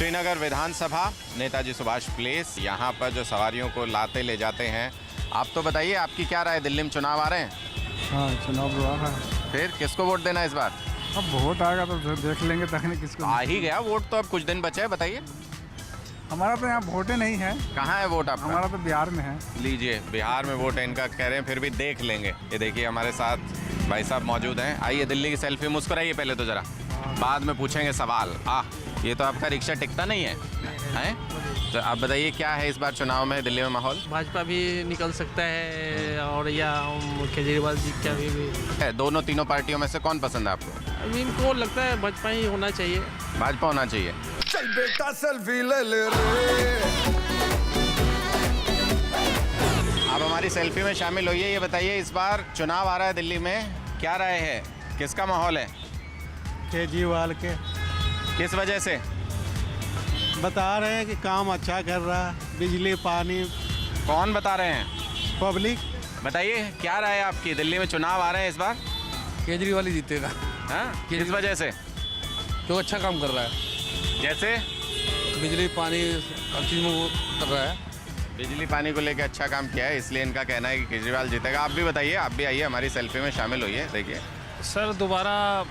श्रीनगर विधानसभा Netaji Subhash place, यहाँ पर जो सवारियों को लाते ले जाते हैं। आप तो बताइए, आपकी क्या राय? दिल्ली में चुनाव आ रहे हैं। हाँ, चुनाव तो आ रहा है। फिर किसको वोट देना है इस बार? अब वोट आएगा तो देख लेंगे, तखनी किसको। आ ही गया वोट तो, अब कुछ दिन बचे हैं, बताइए। हमारा तो यहाँ वोटे नहीं है। कहाँ है वोट आपका? हमारा तो बिहार में है। लीजिए, बिहार में वोट है इनका, कह रहे हैं फिर भी देख लेंगे। ये देखिए हमारे साथ भाई साहब मौजूद हैं। आइए दिल्ली की सेल्फी, मुस्कुराइए पहले तो ज़रा, बाद में पूछेंगे सवाल। ये तो आपका रिक्शा टिकता नहीं है, हैं? तो आप बताइए क्या है इस बार चुनाव में दिल्ली में माहौल? भाजपा भी निकल सकता है और या केजरीवाल जी का भी है। दोनों तीनों पार्टियों में से कौन पसंद है आपको? अभी इनको लगता है भाजपा ही होना चाहिए। भाजपा होना चाहिए। चल बेटा सेल्फी ले ले रे। आप हमारी सेल्फी में शामिल होइए। ये बताइए, इस बार चुनाव आ रहा है दिल्ली में, क्या राय है, किसका माहौल है? केजरीवाल के। किस वजह से? बता रहे हैं कि काम अच्छा कर रहा है, बिजली पानी। कौन बता रहे हैं? पब्लिक। बताइए क्या राय है आपकी? दिल्ली में चुनाव आ रहे हैं इस बार। केजरीवाल ही जीतेगा। हाँ, किस वजह से? जो अच्छा काम कर रहा है, जैसे बिजली पानी हर चीज़ में वो कर रहा है। बिजली पानी को लेकर अच्छा काम किया है, इसलिए इनका कहना है कि केजरीवाल जीतेगा। आप भी बताइए, आप भी आइए हमारी सेल्फी में शामिल होइए। देखिए सर, दोबारा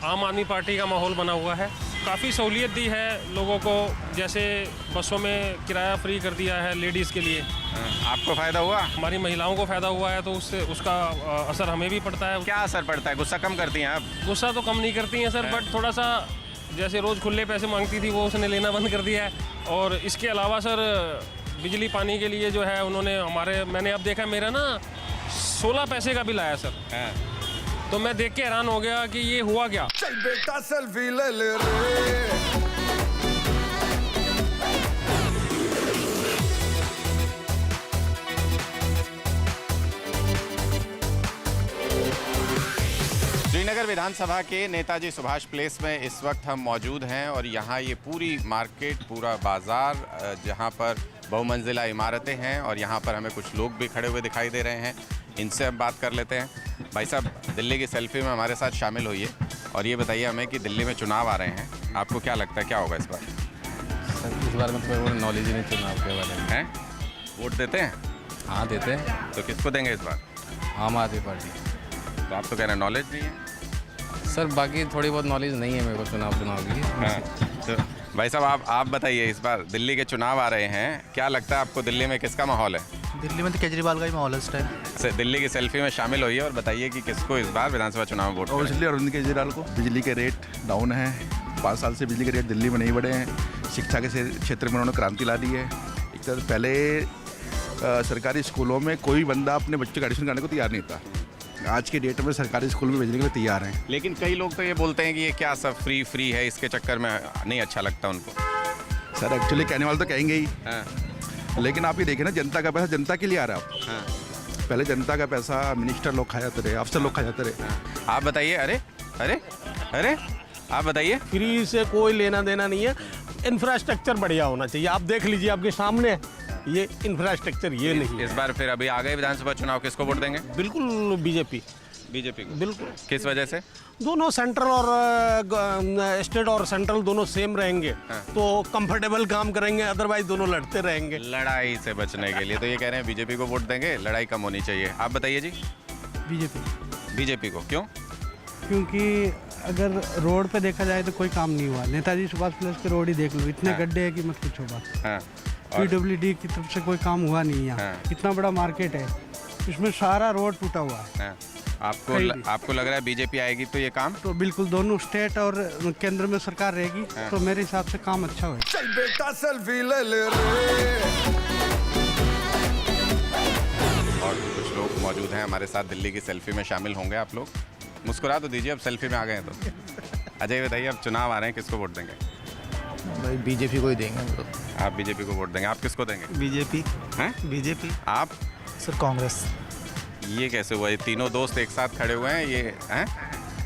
आम आदमी पार्टी का माहौल बना हुआ है। काफ़ी सहूलियत दी है लोगों को, जैसे बसों में किराया फ्री कर दिया है लेडीज़ के लिए। आपको फ़ायदा हुआ? हमारी महिलाओं को फ़ायदा हुआ है, तो उससे उसका असर हमें भी पड़ता है। क्या असर पड़ता है? गुस्सा कम करती हैं आप? गुस्सा तो कम नहीं करती हैं सर, बट थोड़ा सा जैसे रोज़ खुले पैसे मांगती थी वो उसने लेना बंद कर दिया है। और इसके अलावा सर, बिजली पानी के लिए जो है उन्होंने मैंने अब देखा, मेरा ना 16 पैसे का बिल आया सर। तो मैं देख के हैरान हो गया कि ये हुआ क्या। चल बेटा सेल्फी ले ले रे। श्रीनगर विधानसभा के नेताजी सुभाष प्लेस में इस वक्त हम मौजूद हैं और यहाँ ये पूरी मार्केट, पूरा बाज़ार, जहाँ पर बहुमंजिला इमारतें हैं और यहाँ पर हमें कुछ लोग भी खड़े हुए दिखाई दे रहे हैं। इनसे हम बात कर लेते हैं। भाई साहब, दिल्ली की सेल्फी में हमारे साथ शामिल होइए और ये बताइए हमें कि दिल्ली में चुनाव आ रहे हैं, आपको क्या लगता है क्या होगा इस बार? सर, इस बार में तो नॉलेज ही नहीं चुनाव के बारे में। हैं? वोट देते हैं? हाँ, देते हैं। तो किसको देंगे इस बार? आम आदमी पार्टी। तो आप तो कह रहे हैं नॉलेज नहीं है। सर, बाकी थोड़ी बहुत नॉलेज नहीं है मेरे को चुनाव की। हाँ, तो भाई साहब आप बताइए, इस बार दिल्ली के चुनाव आ रहे हैं, क्या लगता है आपको दिल्ली में किसका माहौल है? दिल्ली में तो केजरीवाल का ही माहौल है इस टाइम। दिल्ली की सेल्फी में शामिल होइए और बताइए कि किसको इस बार विधानसभा चुनाव में वोट करें? ऑब्वियसली अरविंद केजरीवाल को। बिजली के रेट डाउन है, 5 साल से बिजली के रेट दिल्ली में नहीं बढ़े हैं। शिक्षा के क्षेत्र में उन्होंने क्रांति ला दी है। एक तरह पहले सरकारी स्कूलों में कोई बंदा अपने बच्चे का एडमिशन करने को तैयार नहीं था। आज के डेट में सरकारी स्कूल में भेजने के लिए तैयार हैं। लेकिन कई लोग तो ये बोलते हैं कि ये क्या सब फ्री है, इसके चक्कर में नहीं अच्छा लगता उनको। सर, एक्चुअली कहने वाले तो कहेंगे ही। हाँ। लेकिन आप ये देखें ना, जनता का पैसा जनता के लिए आ रहा है। हाँ। पहले जनता का पैसा मिनिस्टर लोग खा जाते रहे, अफसर लोग खा जाते रहे। हाँ। आप बताइए। अरे अरे अरे आप बताइए। फ्री से कोई लेना देना नहीं है, इंफ्रास्ट्रक्चर बढ़िया होना चाहिए। आप देख लीजिए, आपके सामने ये इंफ्रास्ट्रक्चर ये नहीं। इस बार फिर अभी आ गए विधानसभा चुनाव, किसको वोट देंगे? बिल्कुल बीजेपी को। बिल्कुल। किस वजह से? दोनों सेंट्रल और स्टेट और सेंट्रल दोनों सेम रहेंगे। हाँ। तो कंफर्टेबल काम करेंगे, अदरवाइज दोनों लड़ते रहेंगे। लड़ाई से बचने के लिए तो ये कह रहे हैं बीजेपी को वोट देंगे, लड़ाई कम होनी चाहिए। आप बताइए जी। बीजेपी को क्यों? क्योंकि अगर रोड पे देखा जाए तो कोई काम नहीं हुआ। नेताजी सुभाष प्लेस के रोड ही देख लो, इतने गड्ढे हैं कि मत पूछो बात। हाँ। PWD की तरफ से कोई काम हुआ नहीं है यहाँ। हाँ। इतना बड़ा मार्केट है, इसमें सारा रोड टूटा हुआ है। हाँ। आपको लग रहा है बीजेपी आएगी तो ये काम? तो बिल्कुल, दोनों स्टेट और केंद्र में सरकार रहेगी। हाँ। तो मेरे हिसाब से काम अच्छा होगा। चल बेटा सेल्फी ले ले रे। और कुछ लोग मौजूद हैं हमारे साथ, दिल्ली की सेल्फी में शामिल होंगे। आप लोग मुस्कुरा तो दीजिए, अब सेल्फी में आ गए हैं तो। अजय बताइए, अब चुनाव आ रहे हैं, किसको वोट देंगे? भाई बीजेपी को ही देंगे हम तो। आप बीजेपी को वोट देंगे। आप किसको देंगे? बीजेपी। हैं? बीजेपी। आप? सर, कांग्रेस। ये कैसे हुआ? ये तीनों दोस्त एक साथ खड़े हुए हैं, ये हैं?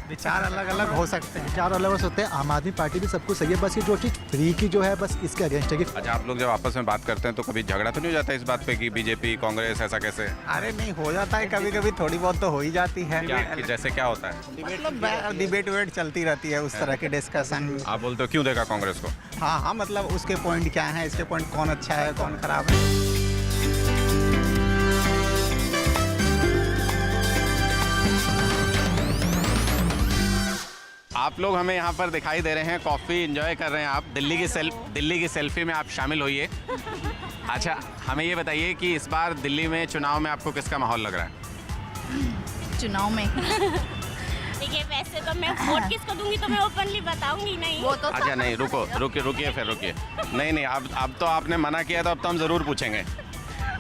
विचार अलग अलग हो सकते हैं। विचार अलग अलग होते हैं। आम आदमी पार्टी भी सबको सही है, बस ये जो चीज़ फ्री की जो है बस इसके अगेंस्ट है कि अच्छा, आप लोग जब आपस में बात करते हैं तो कभी झगड़ा तो नहीं हो जाता इस बात पे कि बीजेपी कांग्रेस ऐसा कैसे? अरे नहीं, हो जाता है कभी कभी, थोड़ी बहुत तो हो ही जाती है। क्या कि जैसे क्या होता है? मतलब डिबेट वेट चलती रहती है, उस तरह के डिस्कशन। आप बोलते हो क्यों देखा कांग्रेस को? हाँ हाँ, मतलब उसके पॉइंट क्या है, इसके पॉइंट कौन अच्छा है कौन खराब है। आप लोग हमें यहाँ पर दिखाई दे रहे हैं, कॉफ़ी एंजॉय कर रहे हैं आप। दिल्ली की सेल्फी में आप शामिल होइए। अच्छा, हमें ये बताइए कि इस बार दिल्ली में चुनाव में आपको किसका माहौल लग रहा है? चुनाव में देखिए, वैसे तो मैं वोट किसको दूंगी तो मैं ओपनली बताऊंगी नहीं। वो तो अच्छा नहीं, रुकिए फिर रुकिए। नहीं अब तो आपने मना किया, तो अब तो हम ज़रूर पूछेंगे।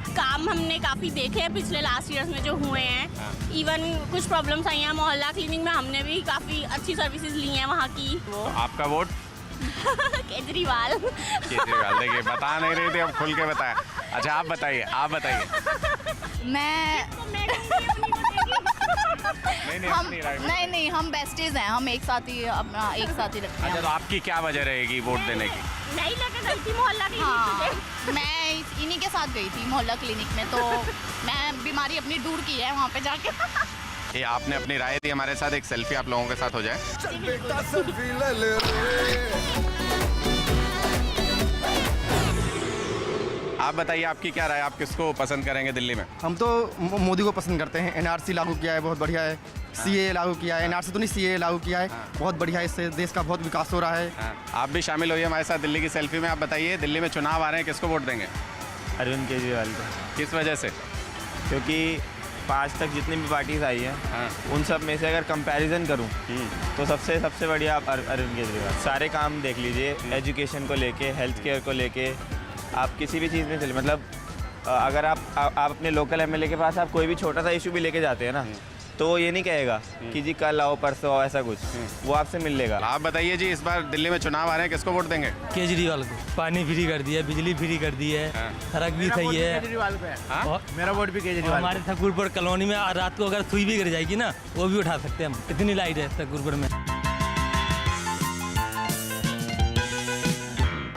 काम हमने काफ़ी देखे हैं पिछले लास्ट ईयर्स में जो हुए हैं। इवन कुछ प्रॉब्लम्स आई हैं मोहल्ला क्लिनिक में, हमने भी काफ़ी अच्छी सर्विसेज ली हैं वहाँ की। तो आपका वोट? केजरीवाल। देखिए, बता नहीं रही थी, अब खुल के बताया। अच्छा, आप बताइए। नहीं, हम बेस्टीज हैं, हम एक साथ ही रखते हैं। अच्छा, तो आपकी क्या वजह रहेगी वोट देने की? नहीं लेके गई थी मोहल्ला क्लिनिक। मैं इन्हीं के साथ गई थी मोहल्ला क्लिनिक में, तो मैं बीमारी अपनी दूर की है वहाँ पे जाके। ये आपने अपनी राय दी हमारे साथ, एक सेल्फी आप लोगों के साथ हो जाए। चल बेटा सेल्फी ले ले रे। आप बताइए, आपकी क्या राय, आप किसको पसंद करेंगे दिल्ली में? हम तो मोदी को पसंद करते हैं। एनआरसी लागू किया है, बहुत बढ़िया है। सीए लागू किया है, एनआरसी तो नहीं, सीए लागू किया है, बहुत बढ़िया है। इससे देश का बहुत विकास हो रहा है। आप भी शामिल होइए हमारे साथ दिल्ली की सेल्फी में। आप बताइए, दिल्ली में चुनाव आ रहे हैं, किसको वोट देंगे? अरविंद केजरीवाल को। किस वजह से? क्योंकि आज तक जितनी भी पार्टीज आई हैं, उन सब में से अगर कंपैरिजन करूं तो सबसे बढ़िया अरविंद केजरीवाल। सारे काम देख लीजिए, एजुकेशन को लेके, हेल्थ केयर को लेके, आप किसी भी चीज़ में चलिए। मतलब अगर आप अपने लोकल एमएलए के पास आप कोई भी छोटा सा इशू भी लेके जाते हैं ना, तो वो ये नहीं कहेगा कि जी कल आओ परसों आओ, ऐसा कुछ। वो आपसे मिल लेगा। आप बताइए जी, इस बार दिल्ली में चुनाव आ रहे हैं, किसको वोट देंगे? केजरीवाल को। पानी फ्री कर दिया, बिजली फ्री कर दी है, सड़क भी सही है। मेरा वोट भी केजरीवाल। हमारे ठकुरपुर कॉलोनी में रात को अगर सुई भी गिर जाएगी ना, वो भी उठा सकते हैं हम, इतनी लाइट है ठकुरपुर में।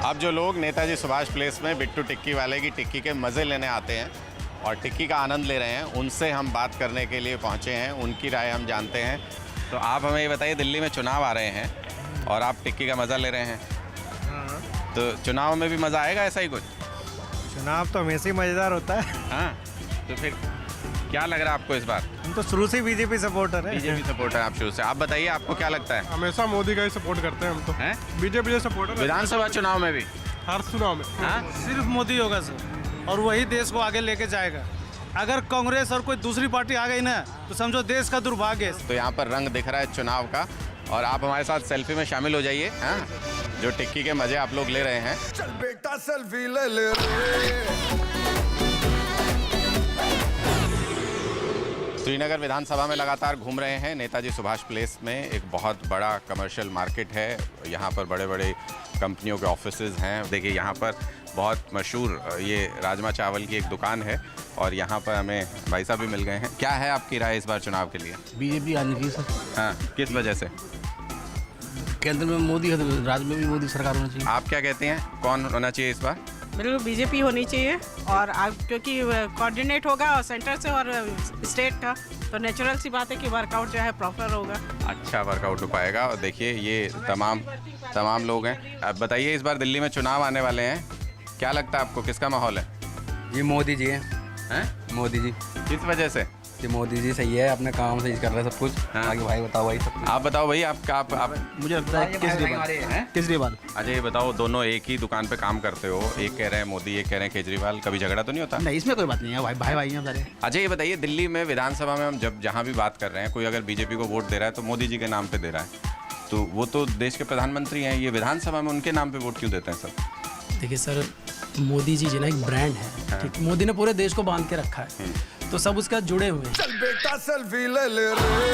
अब जो लोग नेताजी सुभाष प्लेस में बिट्टू टिक्की वाले की टिक्की के मज़े लेने आते हैं और टिक्की का आनंद ले रहे हैं, उनसे हम बात करने के लिए पहुंचे हैं, उनकी राय हम जानते हैं। तो आप हमें ये बताइए, दिल्ली में चुनाव आ रहे हैं और आप टिक्की का मज़ा ले रहे हैं, तो चुनाव में भी मज़ा आएगा ऐसा ही कुछ? चुनाव तो हमेशा ही मज़ेदार होता है। हाँ, तो फिर क्या लग रहा है आपको इस बार? हम तो शुरू से ही बीजेपी सपोर्टर है। बीजेपी सपोर्टर है आप शुरू से। आप बताइए, आपको क्या लगता है? हमेशा मोदी का ही सपोर्ट करते हैं हम तो। हैं? बीजेपी सपोर्टर विधानसभा चुनाव में भी? हर चुनाव में। सिर्फ मोदी होगा सर, और वही देश को आगे लेके जाएगा। अगर कांग्रेस और कोई दूसरी पार्टी आ गई ना, तो समझो देश का दुर्भाग्य है। तो यहाँ पर रंग दिख रहा है चुनाव का, और आप हमारे साथ सेल्फी में शामिल हो जाइए। हाँ, जो टिक्की के मजे आप लोग ले रहे हैं। चल बेटा सेल्फी ले ले रे। श्रीनगर विधानसभा में लगातार घूम रहे हैं। नेताजी सुभाष प्लेस में एक बहुत बड़ा कमर्शियल मार्केट है, यहाँ पर बड़े बड़े कंपनियों के ऑफिसेज हैं। देखिए, यहाँ पर बहुत मशहूर ये राजमा चावल की एक दुकान है, और यहाँ पर हमें भाई साहब भी मिल गए हैं। क्या है आपकी राय इस बार चुनाव के लिए? बीजेपी आने की सर। हाँ, किस वजह से? केंद्र में मोदी है तो राज्य में भी मोदी सरकार होनी चाहिए। आप क्या कहते हैं, कौन होना चाहिए इस बार? बिल्कुल बीजेपी होनी चाहिए, और अब क्योंकि कोऑर्डिनेट होगा और सेंटर से और स्टेट का, तो नेचुरल सी बात है कि वर्कआउट जो है प्रॉपर होगा। अच्छा वर्कआउट हो पाएगा। और देखिए, ये तमाम लोग हैं। अब बताइए, इस बार दिल्ली में चुनाव आने वाले हैं, क्या लगता है आपको, किसका माहौल है? ये मोदी जी हैं। मोदी जी। किस वजह से? ये मोदी जी सही है, अपने काम सही कर रहे हैं सब कुछ। आगे भाई बताओ भाई सब कुछ। आप बताओ भाई, आप मुझे लगता है केजरीवाल। अच्छा, ये बताओ, दोनों एक ही दुकान पे काम करते हो, एक कह रहे हैं मोदी, एक कह रहे हैं केजरीवाल, कभी झगड़ा तो नहीं होता? नहीं, इसमें कोई बात नहीं है, भाई भाई हैं सारे। अच्छा, ये बताइए, दिल्ली में विधानसभा में हम जहाँ भी बात कर रहे हैं, कोई अगर बीजेपी को वोट दे रहा है तो मोदी जी के नाम पे दे रहा है, तो वो तो देश के प्रधानमंत्री हैं, ये विधानसभा में उनके नाम पे वोट क्यों देते हैं सब? देखिए सर, मोदी जी ना एक ब्रांड है, ठीक? मोदी ने पूरे देश को बांध के रखा है, तो सब उसका जुड़े हुए हैं। चल बेटा सेल्फी ले ले रे।